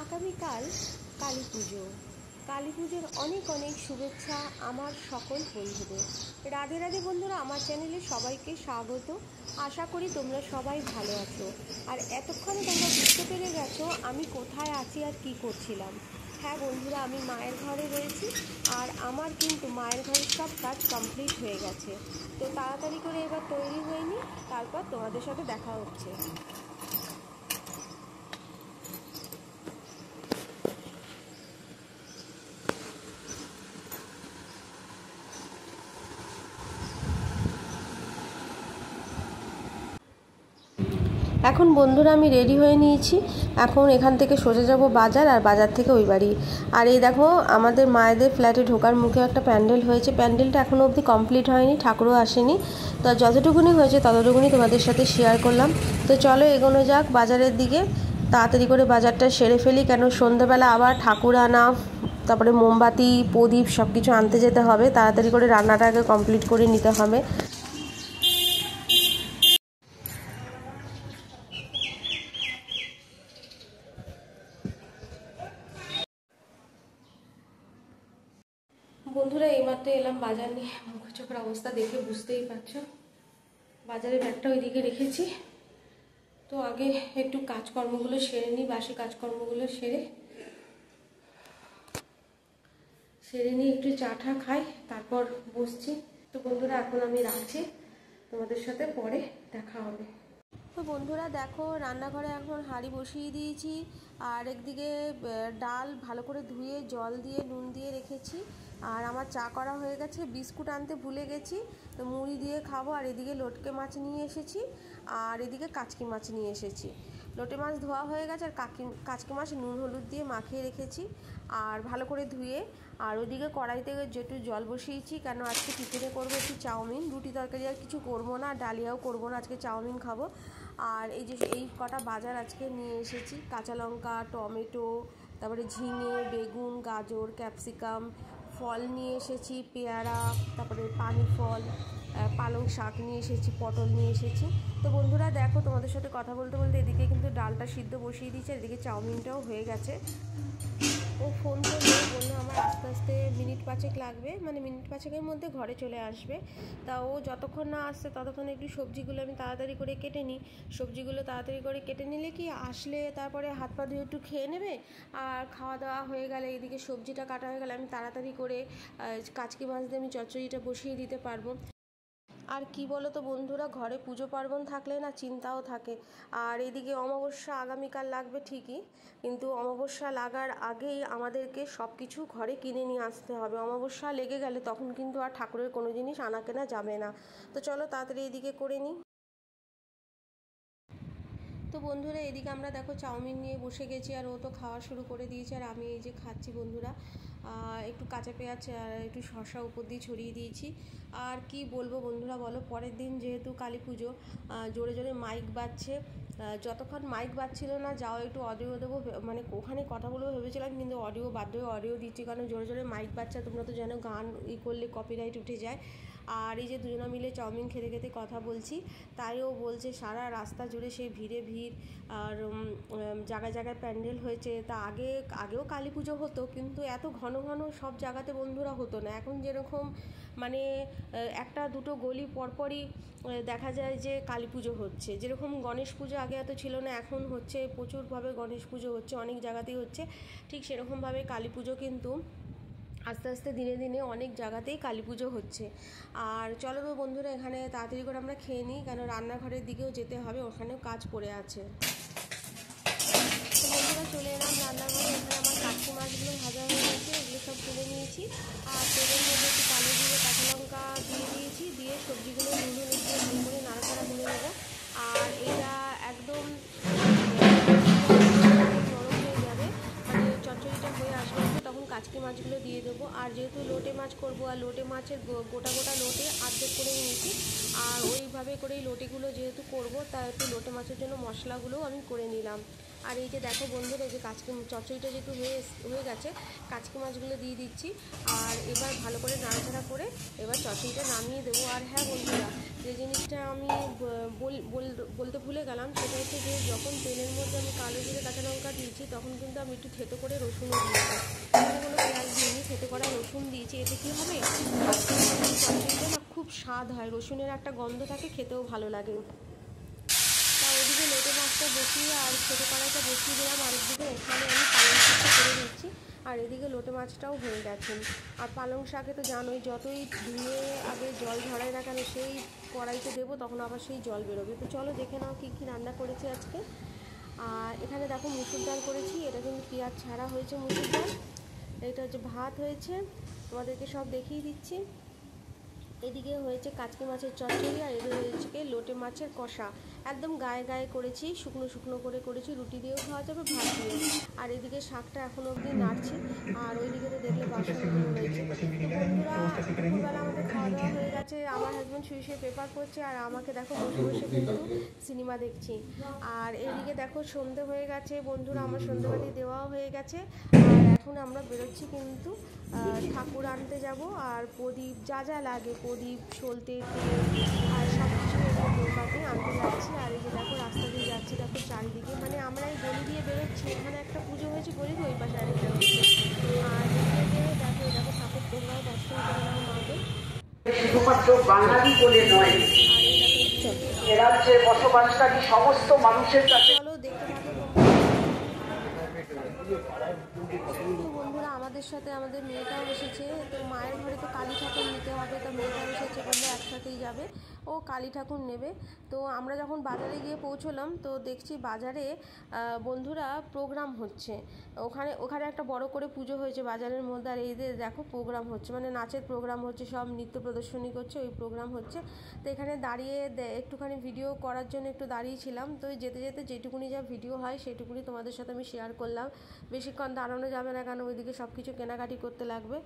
আগামীকাল কালী পুজো। কালী পুজোর অনেক অনেক শুভেচ্ছা আমার সকল বন্ধুদের। রাধে রাধে বন্ধুরা, আমার চ্যানেলে সবাইকে স্বাগত। আশা করি তোমরা সবাই ভালো আছো। আর এতক্ষণে তোমরা বুঝতে পেরে গেছো আমি কোথায় আছি আর কি করছিলাম। হ্যাঁ বন্ধুরা, আমি মায়ের ঘরে রয়েছি আর আমার কিন্তু মায়ের ঘরের সব কাজ কমপ্লিট হয়ে গেছে। তো তাড়াতাড়ি করে এবার তৈরি হয়ে নিই, তারপর তোমাদের সাথে দেখা হচ্ছে। এখন বন্ধুরা আমি রেডি হয়ে নিয়েছি। এখন এখান থেকে সোজা যাব বাজার, আর বাজার থেকে ওই বাড়ি। আর এই দেখো আমাদের মায়েদের ফ্ল্যাটে ঢোকার মুখে একটা প্যান্ডেল হয়েছে। প্যান্ডেলটা এখনও অবধি কমপ্লিট হয়নি, ঠাকুরও আসেনি। তো যতটুকুনি হয়েছে ততটুকুনি তোমাদের সাথে শেয়ার করলাম। তো চলো এগোনো যাক বাজারের দিকে। তাড়াতাড়ি করে বাজারটা সেরে ফেলি, কেন সন্ধ্যেবেলা আবার ঠাকুর আনা, তারপরে মোমবাতি প্রদীপ সব কিছু আনতে যেতে হবে। তাড়াতাড়ি করে রান্নাটাকে কমপ্লিট করে নিতে হবে। বন্ধুরা এইমাত্র এলাম বাজার নিয়ে। মুখ চোখের অবস্থা দেখে বুঝতেই পারছো। বাজারে ব্যাগটা ওইদিকে রেখেছি। তো আগে একটু কাজকর্মগুলো সেরে নিই, বাসি কাজকর্মগুলো সেরে নিয়ে একটু চা টা খাই, তারপর বসছি। তো বন্ধুরা এখন আমি রাখছি, তোমাদের সাথে পরে দেখা হবে। তো বন্ধুরা দেখো রান্নাঘরে এখন হাঁড়ি বসিয়ে দিয়েছি, আর একদিকে ডাল ভালো করে ধুয়ে জল দিয়ে নুন দিয়ে রেখেছি। আর আমার চা করা হয়ে গেছে। বিস্কুট আনতে ভুলে গেছি, তো মুড়ি দিয়ে খাবো। আর এদিকে লটকে মাছ নিয়ে এসেছি, আর এদিকে কাচকি মাছ নিয়ে এসেছি। লোটে মাছ ধোয়া হয়ে গেছে, আর কাচকি মাছ নুন হলুদ দিয়ে মাখিয়ে রেখেছি আর ভালো করে ধুয়ে। আর ওইদিকে কড়াইতে যেটু জল বসিয়েছি, কেন আজকে টিফিনে করবো একটু চাউমিন। রুটি তরকারি আর কিছু করবো না, ডালিয়াও করবো না, আজকে চাউমিন খাবো। আর এই যে এই কটা বাজার আজকে নিয়ে এসেছি, কাঁচা লঙ্কা, টমেটো, তারপরে ঝিঙে, বেগুন, গাজর, ক্যাপসিকাম, ফল নিয়ে এসেছি, পেয়ারা, তারপরে পানি ফল, পালং শাক নিয়ে এসেছি, পটল নিয়ে এসেছি। তো বন্ধুরা দেখো তোমাদের সাথে কথা বলতে বলতে এদিকে কিন্তু ডালটা সিদ্ধ বসিয়ে দিয়েছে, এদিকে চাউমিনটাও হয়ে গেছে। ও ফোন করলে বললো আমার আস্তে আস্তে মিনিট পাঁচেক লাগবে, মানে মিনিট পাঁচেকের মধ্যে ঘরে চলে আসবে। তা ও যতক্ষণ না আসছে ততক্ষণ একটু সবজিগুলো আমি তাড়াতাড়ি করে কেটে নিই। সবজিগুলো তাড়াতাড়ি করে কেটে নিলে কি আসলে তারপরে হাত পা ধুয়ে একটু খেয়ে নেবে, আর খাওয়া দাওয়া হয়ে গেলে এইদিকে সবজিটা কাটা হয়ে গেলে আমি তাড়াতাড়ি করে কাচকি মাছ দিয়ে আমি চচ্চড়িটা বসিয়ে দিতে পারবো। আর কি বলো তো বন্ধুরা, ঘরে পুজো পার্বণ থাকলে না চিন্তাও থাকে। আর এদিকে অমাবস্যা আগামীকাল লাগবে ঠিকই, কিন্তু অমাবস্যা লাগার আগেই আমাদেরকে সব কিছু ঘরে কিনে নিয়ে আসতে হবে। অমাবস্যা লেগে গেলে তখন কিন্তু আর ঠাকুরের কোনো জিনিস আনা কেনা যাবে না। তো চলো তাড়াতাড়ি এদিকে করে নিই। তো বন্ধুরা এদিকে আমরা দেখো চাউমিন নিয়ে বসে গেছি, আর ও তো খাওয়া শুরু করে দিয়েছে, আর আমি এই যে খাচ্ছি বন্ধুরা। একটু কাঁচা পেঁয়াজ আর একটু শসা উপর দিয়ে ছড়িয়ে দিয়েছি। আর কি বলবো বন্ধুরা বলো, পরের দিন যেহেতু কালী পুজো, জোরে জোরে মাইক বাজছে। যতক্ষণ মাইক বাজছিল না যাও একটু অডিও দেবো, মানে ওখানে কথাগুলো ভেবেছিলাম, কিন্তু অডিও বাধ্য হয়ে অডিও দিচ্ছি, কারণ জোরে জোরে মাইক বাজছে। তোমরা তো জানো গান করলে কপিরাইট উঠে যায়। আর এই যে দুজনা মিলে চাউমিন খেতে খেতে কথা বলছি, তাই ও বলছে সারা রাস্তা জুড়ে সেই ভিড়ে ভিড়, আর জায়গায় জায়গায় প্যান্ডেল হয়েছে। তা আগেও কালী পুজো হতো, কিন্তু এত ঘন ঘন সব জায়গাতে বন্ধুরা হতো না। এখন যেরকম মানে একটা দুটো গলি পরপরই দেখা যায় যে কালী পুজো হচ্ছে। যেরকম গণেশ পুজো আগে এত ছিল না, এখন হচ্ছে প্রচুরভাবে গণেশ পুজো হচ্ছে, অনেক জায়গাতেই হচ্ছে। ঠিক সেরকমভাবে কালী পুজো কিন্তু আস্তে আস্তে দিনে দিনে অনেক জায়গাতেই কালী পুজো হচ্ছে। আর চলো তো বন্ধুরা এখানে তাড়াতাড়ি করে আমরা খেয়ে নিই, কেন রান্নাঘরের দিকেও যেতে হবে, ওখানেও কাজ পড়ে আছে। তো বন্ধুরা চলে এলাম রান্নাঘরে। এখানে আমার কাচকি মাছগুলো ভাজা হয়ে গেছে, এগুলো সব তুলে নিয়েছি। আর তেলের মধ্যে একটু কালো জিরে কাঁচা লঙ্কা দিয়ে দিয়েছি, দিয়ে সবজিগুলো নুন হলুদ দিয়ে ভালো করে নাড়াচাড়া করে নেবো। আর এটা একদম চচ্চড়িটা হয়ে আসবে তখন কাচকি মাছগুলো দিয়ে দেবো। আর যেহেতু লোটে মাছ করবো, আর লোটে মাছের গোটা গোটা লোটে আর্ধেক করে নিয়েছি। আর ওইভাবে করেই লোটেগুলো যেহেতু করবো, তা একটু লোটে মাছের জন্য মশলাগুলোও আমি করে নিলাম। আর এই যে দেখো বন্ধুরা, এই যে কাচকি চচ্চড়িটা যেহেতু হয়ে গেছে, কাচকি মাছগুলো দিয়ে দিচ্ছি। আর এবার ভালো করে নাড়াচাড়া করে এবার চচ্চড়িটা নামিয়ে দেবো। আর হ্যাঁ বন্ধুরা, যে জিনিসটা যেটা আমি বলতে ভুলে গেলাম, সেটা হচ্ছে যে যখন তেলের মধ্যে আমি কালো জিরে কাঁচা লঙ্কা দিয়েছি তখন কিন্তু আমি একটু থেতো করে রসুনও দিয়েছি, এখানে কোনো পেঁয়াজ দিইনি, থেতো করা রসুন দিয়েছি। এতে কী হবে, তরকারিটা না খুব স্বাদ হয়, রসুনের একটা গন্ধ থাকে, খেতেও ভালো লাগে। তা ওইদিকে লোটে মাছটা বসিয়ে আর ছোটো কড়াইটা বসিয়ে দিলাম, আরেকদিকে এখানে আমি পালং শাকটা করে দিচ্ছি, আর এদিকে লোটে মাছটাও হয়ে গেছে। আর পালং শাকে তো জানোই, যতই ধুয়ে আগে জল ঝরাই না কেন, সেই কড়াইতে দেবো তখন আবার সেই জল বেরোবে। তো চলো দেখে নাও কী কী রান্না করেছি আজকে। আর এখানে দেখো মুসুর ডাল করেছি, এটা কিন্তু পেঁয়াজ ছাড়া হয়েছে মুসুর ডাল। এটা হচ্ছে ভাত হয়েছে, তোমাদেরকে সব দেখিয়ে দিচ্ছি। এদিকে হয়েছে কাচকি মাছের চচ্চড়ি, আর এদিকে হয়েছে লোটে মাছের কষা, একদম গায়ে গায়ে করেছি, শুকনো শুকনো করে করেছি, রুটি দিয়েও খাওয়া যাবে, ভাত দিয়েও। আর এদিকে শাকটা এখনও অবধি নাড়ছি, আর ওইদিকে তো দেখলে বাসনগুলো রয়েছে। বন্ধুরা দুপুরবেলা আমাদের খাওয়া দাওয়া হয়ে গেছে, আমার হাজব্যান্ড শুয়ে শুয়ে পেপার করছে, আর আমাকে দেখো বসে বসে কিন্তু সিনেমা দেখছি। আর এদিকে দেখো সন্ধে হয়ে গেছে বন্ধুরা, আমার সন্ধেবাতি দেওয়াও হয়ে গেছে। আর এখন আমরা বেরোচ্ছি কিন্তু ঠাকুর আনতে যাব, আর প্রদীপ যা যা লাগে, প্রদীপ, সলতে, তেল আর সব কিছু নৌকাতে আনতে যাচ্ছি। আর এই যে দেখো রাস্তা দিয়ে যাচ্ছি, দেখো চারিদিকে, মানে আমরা এই গলি দিয়ে বেরোচ্ছি, এখানে একটা পুজো হয়েছে গলিতে, ওই পাশে আরেকটা হয়েছে। আর দেখো দেখো ঠাকুর তোমরাও দর্শন করে নাও মাকে। শুধুমাত্র বাঙালি বলে নয়, এ রাজ্যের বসবাসকারী সমস্ত মানুষের কাছে। চলো দেখতে থাকো। তো বন্ধুরা আমাদের সাথে আমাদের মেয়েটাও এসেছে, তো মায়ের ঘরে তো কালী ঠাকুর নিতে হবে, তো মেয়েটাও এসেছে, বললে একসাথেই যাবে, ও কালী ঠাকুর নেবে। তো আমরা যখন বাজারে গিয়ে পৌঁছলাম, তো দেখছি বাজারে বন্ধুরা প্রোগ্রাম হচ্ছে, ওখানে একটা বড় করে পুজো হয়েছে বাজারের মধ্যে, আর এইদের দেখো প্রোগ্রাম হচ্ছে, মানে নাচের প্রোগ্রাম হচ্ছে, সব নৃত্য প্রদর্শনী করছে, ওই প্রোগ্রাম হচ্ছে। তো এখানে দাঁড়িয়ে একটুখানি ভিডিও করার জন্য একটু দাঁড়িয়েছিলাম, তো যেতে যেতে যেটুকুনি যা ভিডিও হয় সেটুকুনি তোমাদের সাথে আমি শেয়ার করলাম। বেশিক্ষণ দাঁড়ানো যাবে না, কেন ওইদিকে সব কিছু কেনাকাটি করতে লাগবে।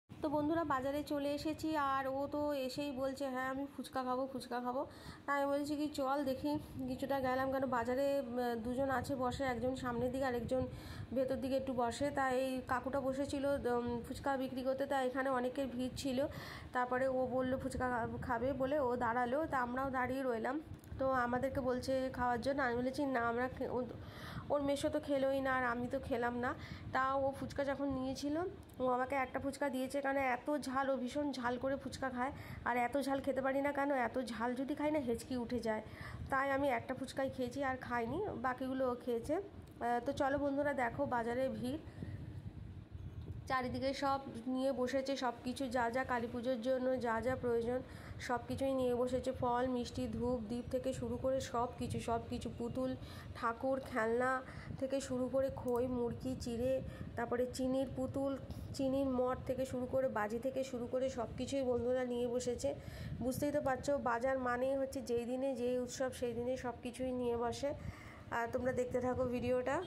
তো বন্ধুরা বাজারে চলে এসেছি, আর ও তো এসেই বলছে হ্যাঁ আমি ফুচকা খাবো ফুচকা খাবো। তাই আমি বলছি কি চল দেখি, কিছুটা গেলাম, কেন বাজারে দুজন আছে বসে, একজন সামনের দিকে আর একজন ভেতর দিকে একটু বসে। তাই এই কাকুটা বসেছিল ফুচকা বিক্রি করতে, তাই এখানে অনেকের ভিড় ছিল। তারপরে ও বললো ফুচকা খাবে বলে ও দাঁড়ালো, তা আমরাও দাঁড়িয়ে রইলাম। তো আমাদেরকে বলছে খাওয়ার জন্য, আমি বলেছি না, আমরা ওর মেশো তো খেলোই না, আর আমি তো খেলাম না। তাও ও ফুচকা যখন নিয়েছিল, ও আমাকে একটা ফুচকা দিয়েছে, কারণ এত ঝাল, ও ভীষণ ঝাল করে ফুচকা খায়, আর এত ঝাল খেতে পারি না, কেন এত ঝাল যদি খাই না হেঁচকি উঠে যায়। তাই আমি একটা ফুচকাই খেয়েছি, আর খাইনি, বাকিগুলো ও খেয়েছে। তো চলো বন্ধুরা দেখো বাজারে ভিড়, চারিদিকে সব নিয়ে বসেছে, সব কিছু যা যা কালী পুজোর জন্য যা যা প্রয়োজন সব কিছুই নিয়ে বসেছে, ফল মিষ্টি ধূপ দ্বীপ থেকে শুরু করে সব কিছু, পুতুল ঠাকুর খেলনা থেকে শুরু করে খই মুরগি চিড়ে, তারপরে চিনির পুতুল, চিনির মঠ থেকে শুরু করে বাজি থেকে শুরু করে সব কিছুই বন্ধুরা নিয়ে বসেছে। বুঝতেই তো পারছো, বাজার মানেই হচ্ছে যেই দিনে যেই উৎসব সেই দিনে সব কিছুই নিয়ে বসে। আর তোমরা দেখতে থাকো ভিডিওটা।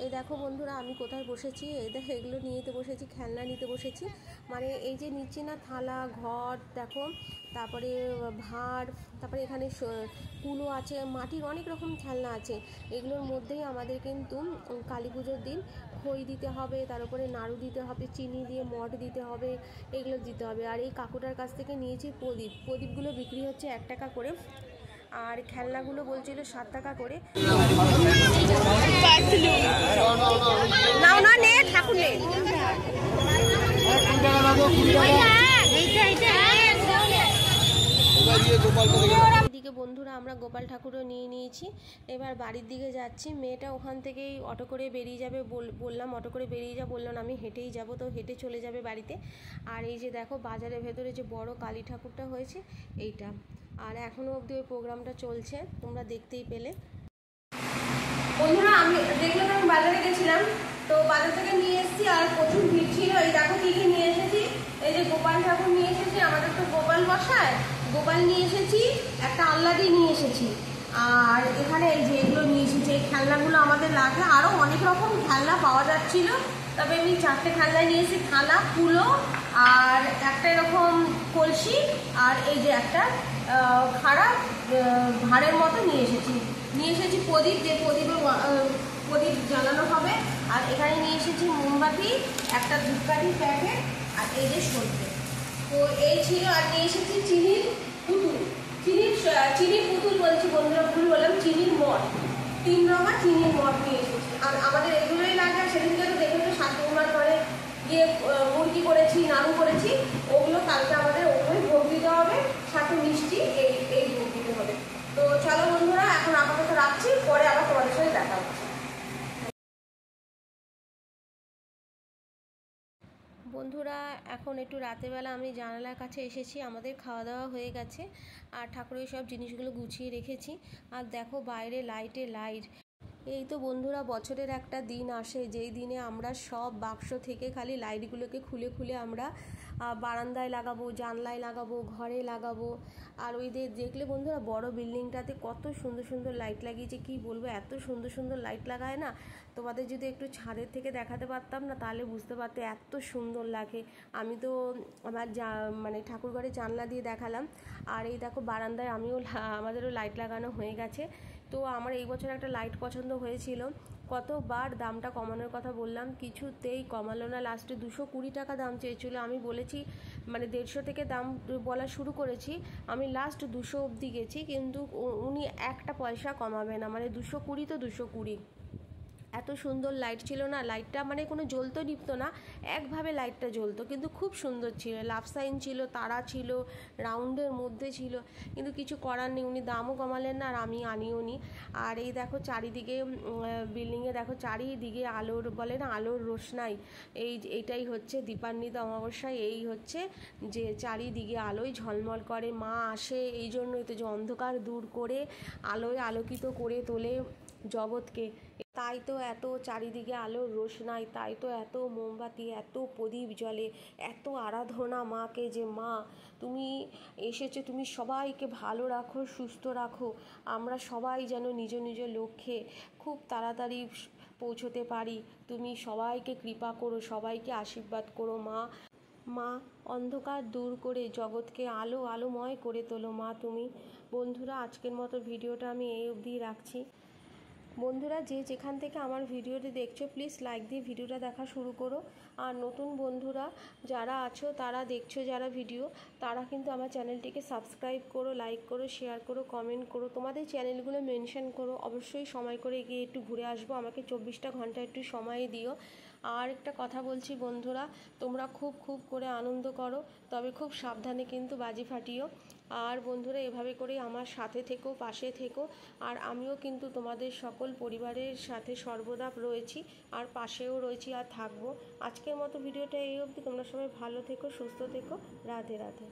এই দেখো বন্ধুরা আমি কোথায় বসেছি, এই দেখো এগুলো নিতে বসেছি, খেলনা নিতে বসেছি, মানে এই যে নিচে না থালা ঘর দেখো, তারপরে ভাঁড়, তারপরে এখানে কুলো আছে, মাটির অনেক রকম খেলনা আছে। এগুলোর মধ্যেই আমাদের কিন্তু কালী পুজোর দিন খই দিতে হবে, তার উপরে নাড়ু দিতে হবে, চিনি দিয়ে মঠ দিতে হবে, এগুলো দিতে হবে। আর এই কাকুটার কাছ থেকে নিয়েছি প্রদীপগুলো বিক্রি হচ্ছে 1 টাকা করে, আর খেলনাগুলো বলছিল 7 টাকা করে। নাও না নে ঠাকুর নে। এদিকে বন্ধুরা আমরা গোপাল ঠাকুরও নিয়ে নিয়েছি, এবার বাড়ির দিকে যাচ্ছি। মেয়েটা ওখান থেকেই অটো করে বেরিয়ে যাবে, বললাম অটো করে বেরিয়ে যা, বললাম আমি হেঁটেই যাব, তো হেঁটে চলে যাবে বাড়িতে। আর এই যে দেখো বাজারের ভেতরে যে বড় কালী ঠাকুরটা হয়েছে এইটা, আর এখনও অবধি ওই প্রোগ্রামটা চলছে, তোমরা দেখতেই পেলে। বন্ধুরা আমি দেখলাম, আমি বাজারে গেছিলাম, তো বাজার থেকে নিয়ে এসেছি, আর প্রচুর ভিড় ছিল। এই দেখো কী কী নিয়ে এসেছি, এই যে গোপাল ঠাকুর নিয়ে এসেছি, আমাদের তো গোপাল বসায়, গোপাল নিয়ে এসেছি, একটা আল্লাদি নিয়ে এসেছি, আর এখানে এই যে এগুলো নিয়ে এসেছি, এই খেলনাগুলো আমাদের লাগে। আরও অনেক রকম খেলনা পাওয়া যাচ্ছিল, তবে এমনি 4টে খেলনা নিয়েছি, থালা কুলো আর একটা এরকম কলসি, আর এই যে একটা খাড়া ভাঁড়ের মতো নিয়ে এসেছি প্রদীপ, যে প্রদীপ জ্বালানো হবে। আর এখানে নিয়ে এসেছি মোমবাতি, একটা ধূপকাঠির প্যাকেট, আর এই যে সলতে। তো এই ছিল, আর নিয়ে এসেছি চিনির পুতুল। চিনির পুতুল বলছি বন্ধুরা, ভুল বললাম, চিনির মঠ, 3 রঙা চিনির মঠ নিয়ে এসেছি। আর আমাদের এগুলোই লাগে। সেদিনকে তো দেখেছো শাশুড়িমার ঘরে গিয়ে মুরগি করেছি, নাড়ু করেছি, ওগুলো কালকে আমাদের ওগুলোই ভোগ দিতে হবে, সাথে মিষ্টি এই ভোগ দিতে হবে। তো চলো বন্ধুরা, এখন আপাতত রাখছি, পরে আবার তোমাদের সাথে দেখা হচ্ছে। বন্ধুরা এখন একটু রাতেরবেলা আমি জানালার কাছে এসেছি, আমাদের খাওয়া দাওয়া হয়ে গেছে আর ঠাকুরের সব জিনিসগুলো গুছিয়ে রেখেছি। আর দেখো বাইরে লাইটে লাইট। এই তো বন্ধুরা বছরের একটা দিন আসে যেই দিনে আমরা সব বাক্স থেকে খালি লাইটগুলোকে খুলে খুলে আমরা বারান্দায় লাগাবো, জানলায় লাগাবো, ঘরে লাগাবো। আর ওই দেখলে বন্ধুরা বড় বিল্ডিংটাতে কত সুন্দর সুন্দর লাইট লাগিয়েছে, কি বলবো, এত সুন্দর সুন্দর লাইট লাগায় না। তোমাদের যদি একটু ছাদের থেকে দেখাতে পারতাম না তাহলে বুঝতে পারতে এত সুন্দর লাগে। আমি তো আমার মানে ঠাকুরঘরে জানলা দিয়ে দেখালাম। আর এই দেখো বারান্দায় আমাদেরও লাইট লাগানো হয়ে গেছে। তো আমার এই বছর একটা লাইট পছন্দ হয়েছিল, কতবার দামটা কমানোর কথা বললাম, কিছুতেই কমালো না। লাস্টে 220 টাকা দাম চেয়েছিল। আমি বলেছি মানে 150 থেকে দাম বলা শুরু করেছি, আমি লাস্ট 200 অবধি গেছি, কিন্তু উনি একটা পয়সা কমাবে না, মানে 220 তো 220। এত সুন্দর লাইট ছিল না, লাইটটা মানে কোনো জ্বলতো নিভতো না, একভাবে লাইটটা জ্বলতো, কিন্তু খুব সুন্দর ছিল। লাভ সাইন ছিল, তারা ছিল, রাউন্ডের মধ্যে ছিল, কিন্তু কিছু করার নেই, উনি দামও কমালেন না আর আমি আনিও নি। আর এই দেখো চারিদিকে বিল্ডিংয়ে দেখো চারিদিকে আলোর, বলে না আলোর রোশনাই, এইটাই হচ্ছে দীপান্বিতা অমাবস্যায়, এই হচ্ছে যে চারিদিকে আলোয় ঝলমল করে। মা আসে এই জন্যই তো, যে অন্ধকার দূর করে আলোয় আলোকিত করে তোলে জগৎকে। তাই তো এত চারিদিকে আলোর রোশনাই, তাই তো এত মোমবাতি, এত প্রদীপ জ্বলে, এত আরাধনা মাকে, যে মা তুমি এসেছো, তুমি সবাইকে ভালো রাখো, সুস্থ রাখো, আমরা সবাই যেন নিজ নিজ লক্ষ্যে খুব তাড়াতাড়ি পৌঁছতে পারি। তুমি সবাইকে কৃপা করো, সবাইকে আশীর্বাদ করো মা। মা অন্ধকার দূর করে জগৎকে আলোময় করে তোলো মা তুমি। বন্ধুরা আজকের মতো ভিডিওটা আমি এই অবধি রাখছি। বন্ধুরা যে যেখান থেকে আমার ভিডিওটি দেখছো প্লিজ লাইক দিয়ে ভিডিওটা দেখা শুরু করো। আর নতুন বন্ধুরা যারা আছো, তারা দেখছো যারা ভিডিও, তারা কিন্তু আমার চ্যানেলটিকে সাবস্ক্রাইব করো, লাইক করো, শেয়ার করো, কমেন্ট করো, তোমাদের চ্যানেলগুলো মেনশন করো। অবশ্যই সময় করে গিয়ে একটু ঘুরে আসবো, আমাকে 24টা ঘন্টা একটু সময় দিও। আর একটা কথা বলছি বন্ধুরা, তোমরা খুব করে আনন্দ করো, তবে খুব সাবধানে কিন্তু বাজি ফাটিও। আর বন্ধুরা এভাবে করেই আমার সাথে থেকো, পাশে থেকো। আর আমিও কিন্তু তোমাদের সকল পরিবারের সাথে সর্বদা রয়েছি, আর পাশেও রয়েছি আর থাকবো। আজকের মতো ভিডিওটা এই অবধি। তোমরা সবাই ভালো থেকো, সুস্থ থেকো। রাধে রাধে।